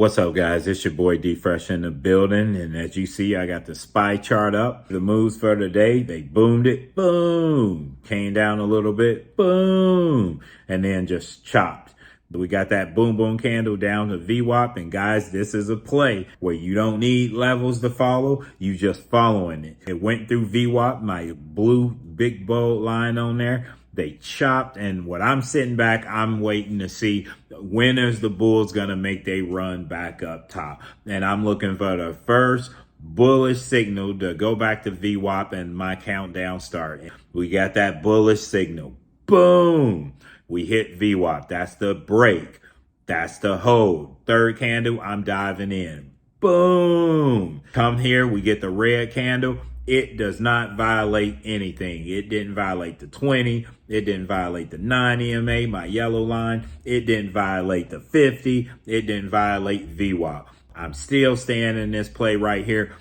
What's up, guys? It's your boy Dfresh in the building. And as you see, I got the SPY chart up. The moves for the day, they boomed it. Boom. Came down a little bit. Boom. And then just chopped. We got that boom boom candle down to Vwap. And guys, this is a play where you don't need levels to follow. You just following it. It went through Vwap, my blue big bold line on there. They chopped, and what I'm sitting back, I'm waiting to see when is the bulls going to make they run back up top. And I'm looking for the first bullish signal to go back to Vwap and my countdown start. We got that bullish signal. Boom. We hit Vwap. That's the break. That's the hold. Third candle, I'm diving in. Boom. Come here, we get the red candle. It does not violate anything. It didn't violate the 20. It didn't violate the 9 EMA, my yellow line. It didn't violate the 50. It didn't violate Vwap. I'm still staying in this play right here.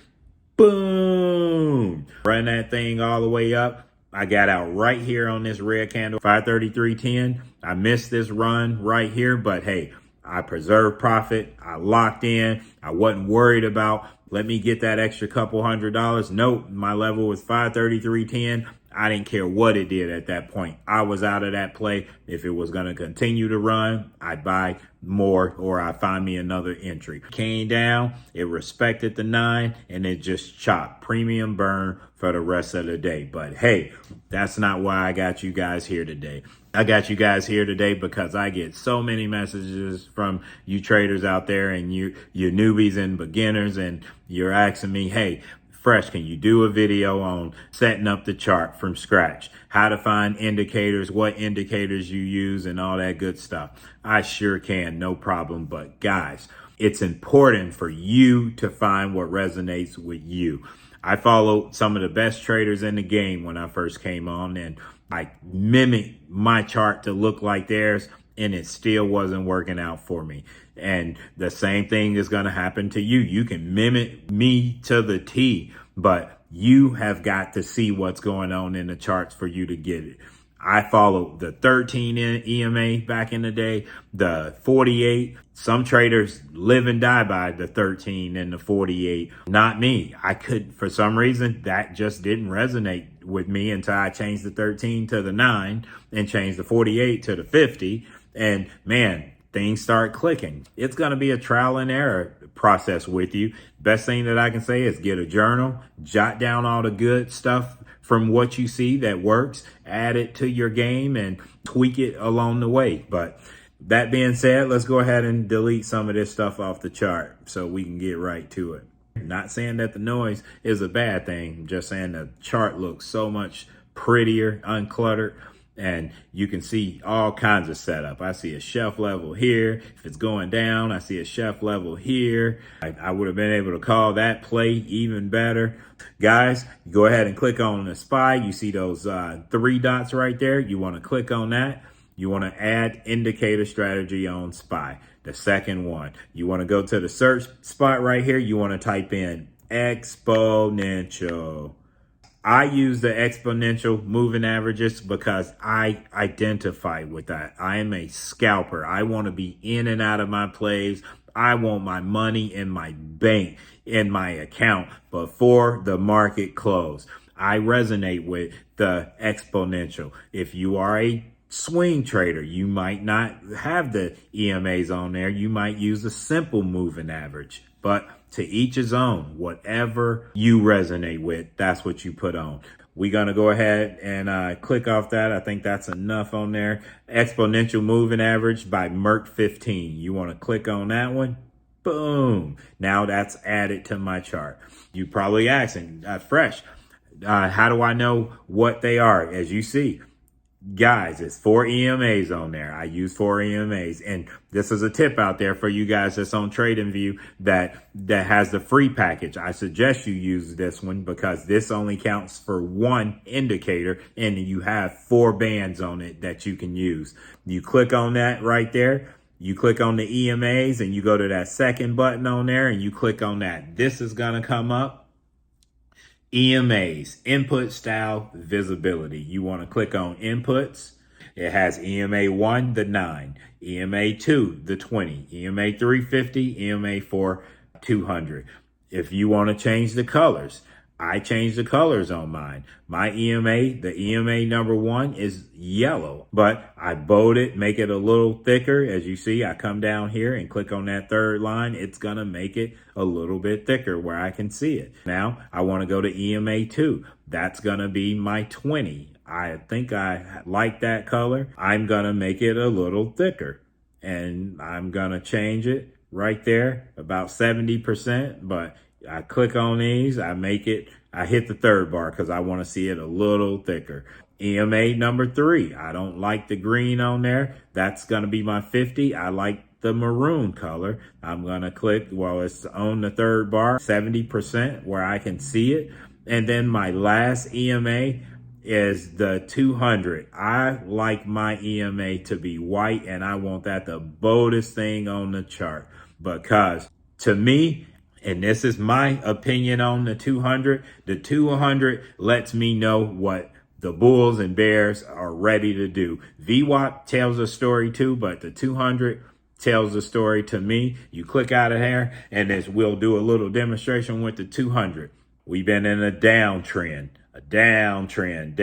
Boom. Run that thing all the way up. I got out right here on this red candle, 533.10. I missed this run right here, but hey, I preserved profit. I locked in. I wasn't worried about, let me get that extra couple $100. Nope, my level was 533.10. I didn't care what it did at that point. I was out of that play. If it was going to continue to run, I'd buy more or I'd find me another entry. Came down, it respected the 9, and it just chopped. Premium burn for the rest of the day. But hey, that's not why I got you guys here today. I got you guys here today because I get so many messages from you traders out there and you newbies and beginners, and you're asking me, hey, Fresh, can you do a video on setting up the chart from scratch? How to find indicators, what indicators you use, and all that good stuff. I sure can, no problem. But guys, it's important for you to find what resonates with you. I followed some of the best traders in the game when I first came on, and I mimicked my chart to look like theirs, and it still wasn't working out for me. And the same thing is going to happen to you. You can mimic me to the T, but you have got to see what's going on in the charts for you to get it. I followed the 13 EMA back in the day, the 48. Some traders live and die by the 13 and the 48. Not me. I could, for some reason, that just didn't resonate with me until I changed the 13 to the 9 and changed the 48 to the 50. And man, things start clicking. It's going to be a trial and error process with you. Best thing that I can say is get a journal, jot down all the good stuff from what you see that works, add it to your game and tweak it along the way. But that being said, let's go ahead and delete some of this stuff off the chart so we can get right to it. Not saying that the noise is a bad thing. I'm just saying the chart looks so much prettier, uncluttered. And you can see all kinds of setup. I see a shelf level here. If it's going down, I see a shelf level here. I would have been able to call that play even better. Guys, go ahead and click on the SPY. You see those 3 dots right there. You want to click on that. You want to add indicator strategy on SPY, the second one. You want to go to the search spot right here. You want to type in exponential. I use the exponential moving averages because I identify with that. I am a scalper. I want to be in and out of my plays. I want my money in my bank, in my account before the market close. I resonate with the exponential. If you are a swing trader, you might not have the EMAs on there. You might use a simple moving average, but to each his own. Whatever you resonate with, that's what you put on. We're going to go ahead and click off that. I think that's enough on there. Exponential moving average by Merck 15. You want to click on that one. Boom. Now that's added to my chart. You probably asking, Fresh, how do I know what they are? As you see, guys, it's 4 EMAs on there. I use 4 EMAs. And this is a tip out there for you guys that's on TradingView that has the free package. I suggest you use this one because this only counts for 1 indicator and you have 4 bands on it that you can use. You click on that right there. You click on the EMAs and you go to that second button on there and you click on that. This is going to come up. EMAs, input style visibility. You want to click on inputs. It has EMA 1, the 9, EMA 2, the 20, EMA 350, EMA 4, 200. If you want to change the colors, I change the colors on mine. My EMA, the EMA number 1 is yellow, but I bold it, make it a little thicker. As you see, I come down here and click on that third line. It's going to make it a little bit thicker where I can see it. Now I want to go to EMA 2. That's going to be my 20. I think I like that color. I'm going to make it a little thicker, and I'm going to change it right there about 70%, but I click on these, I hit the third bar because I want to see it a little thicker. EMA number 3, I don't like the green on there. That's going to be my 50. I like the maroon color. I'm going to click, well, it's on the third bar, 70% where I can see it. And then my last EMA is the 200. I like my EMA to be white, and I want that the boldest thing on the chart, because to me, and this is my opinion on the 200 lets me know what the bulls and bears are ready to do. Vwap tells a story too, but the 200 tells a story to me. You click out of here, and we'll do a little demonstration with the 200. We've been in a downtrend. Downtrend.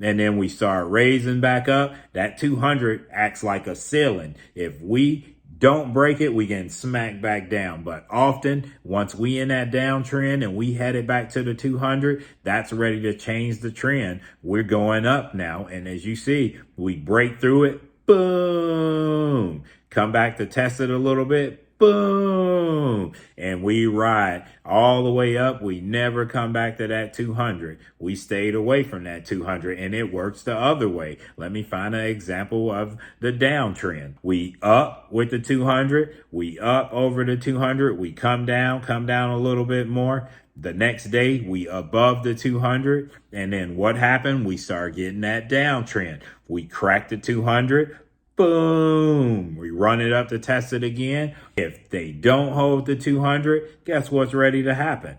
And then we start raising back up. That 200 acts like a ceiling. If we don't break it, we can smack back down. But often, once we in that downtrend and we headed back to the 200, that's ready to change the trend. We're going up now. And as you see, we break through it. Boom. Come back to test it a little bit. Boom. And we ride all the way up. We never come back to that 200. We stayed away from that 200, and it works the other way. Let me find an example of the downtrend. We up with the 200. We up over the 200. We come down a little bit more. The next day, we above the 200. And then what happened? We start getting that downtrend. We crack the 200. Boom. We run it up to test it again. If they don't hold the 200, guess what's ready to happen?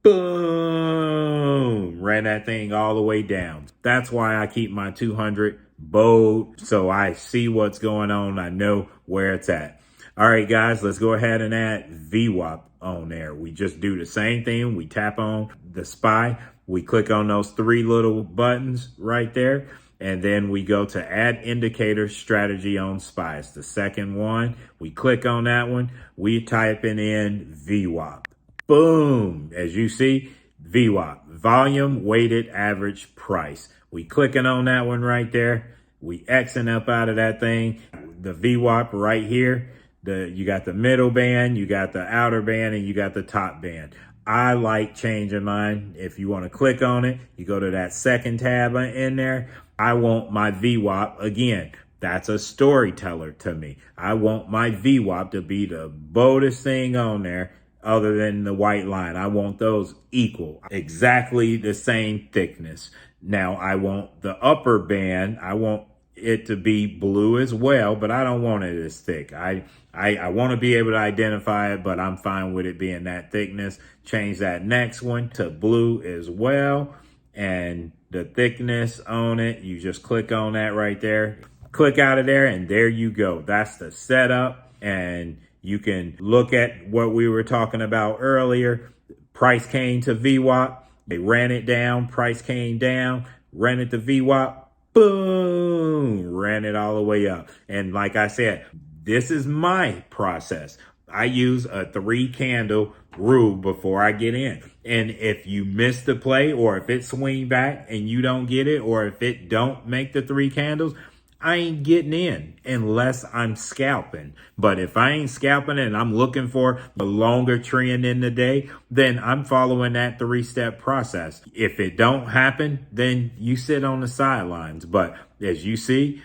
Boom. Ran that thing all the way down. That's why I keep my 200 bold, so I see what's going on. I know where it's at. All right, guys, let's go ahead and add Vwap on there. We just do the same thing. We tap on the SPY. We click on those 3 little buttons right there. And then we go to add indicator strategy on SPY. It's the second one. We click on that one. We typing in Vwap. Boom. As you see, Vwap, volume weighted average price. We clicking on that one right there. We Xing up out of that thing. The Vwap right here. You got the middle band, you got the outer band, and you got the top band. I like changing mine. If you want to click on it, you go to that second tab in there. I want my Vwap, again, that's a storyteller to me. I want my Vwap to be the boldest thing on there other than the white line. I want those equal, exactly the same thickness. Now, I want the upper band, I want it to be blue as well, but I don't want it as thick. I want to be able to identify it, but I'm fine with it being that thickness. Change that next one to blue as well. And the thickness on it, you just click on that right there. Click out of there, and there you go. That's the setup. And you can look at what we were talking about earlier. Price came to Vwap. They ran it down. Price came down. Ran it to Vwap. Boom. Ran it all the way up. And like I said, this is my process. I use a 3 candle rule before I get in. And if you miss the play, or if it swing back and you don't get it, or if it don't make the 3 candles, I ain't getting in unless I'm scalping. But if I ain't scalping and I'm looking for a longer trend in the day, then I'm following that 3-step process. If it don't happen, then you sit on the sidelines. But as you see,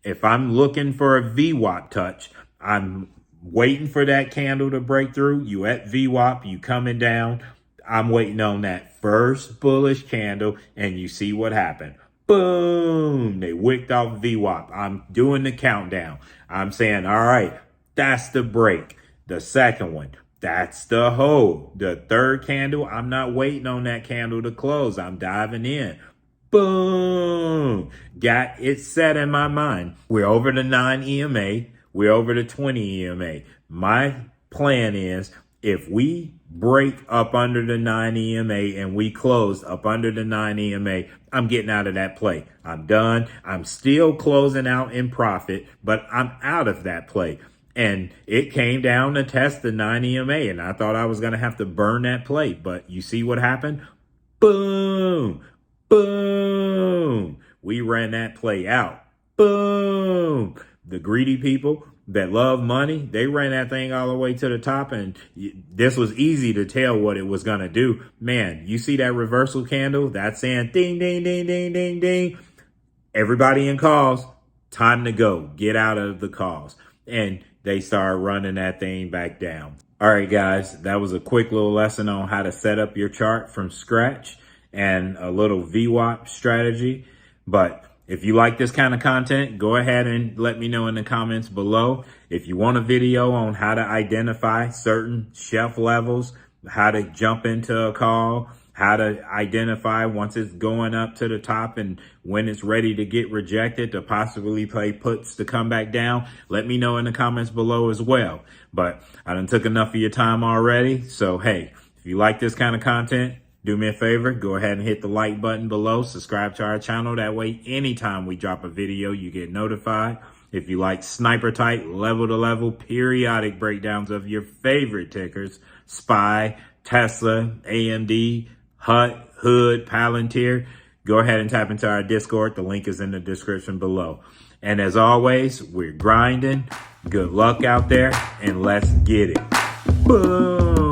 if I'm looking for a Vwap touch, I'm waiting for that candle to break through. You at Vwap, you coming down. I'm waiting on that first bullish candle, and you see what happened. Boom, they wicked off Vwap. I'm doing the countdown. I'm saying, all right, that's the break. The second one, that's the hold. The third candle, I'm not waiting on that candle to close. I'm diving in. Boom. Got it set in my mind. We're over the 9 EMA. We're over the 20 EMA. My plan is if we break up under the 9 EMA and we close up under the 9 EMA, I'm getting out of that play. I'm done. I'm still closing out in profit, but I'm out of that play. And it came down to test the 9 EMA, and I thought I was going to have to burn that play. But you see what happened? Boom. Boom. We ran that play out. Boom. The greedy people that love money, they ran that thing all the way to the top, and this was easy to tell what it was going to do. Man, you see that reversal candle? That's saying ding, ding, ding, ding, ding, ding. Everybody in calls, time to go. Get out of the calls. And they start running that thing back down. All right, guys, that was a quick little lesson on how to set up your chart from scratch and a little Vwap strategy. But if you like this kind of content, go ahead and let me know in the comments below. If you want a video on how to identify certain shelf levels, how to jump into a call, how to identify once it's going up to the top and when it's ready to get rejected to possibly play puts to come back down, let me know in the comments below as well. But I done took enough of your time already. So, hey, if you like this kind of content, do me a favor, go ahead and hit the like button below, subscribe to our channel. That way, anytime we drop a video, you get notified. If you like sniper type, level to level, periodic breakdowns of your favorite tickers, SPY, Tesla, AMD, HUT, Hood, Palantir, go ahead and tap into our Discord. The link is in the description below. And as always, we're grinding. Good luck out there, and let's get it. Boom.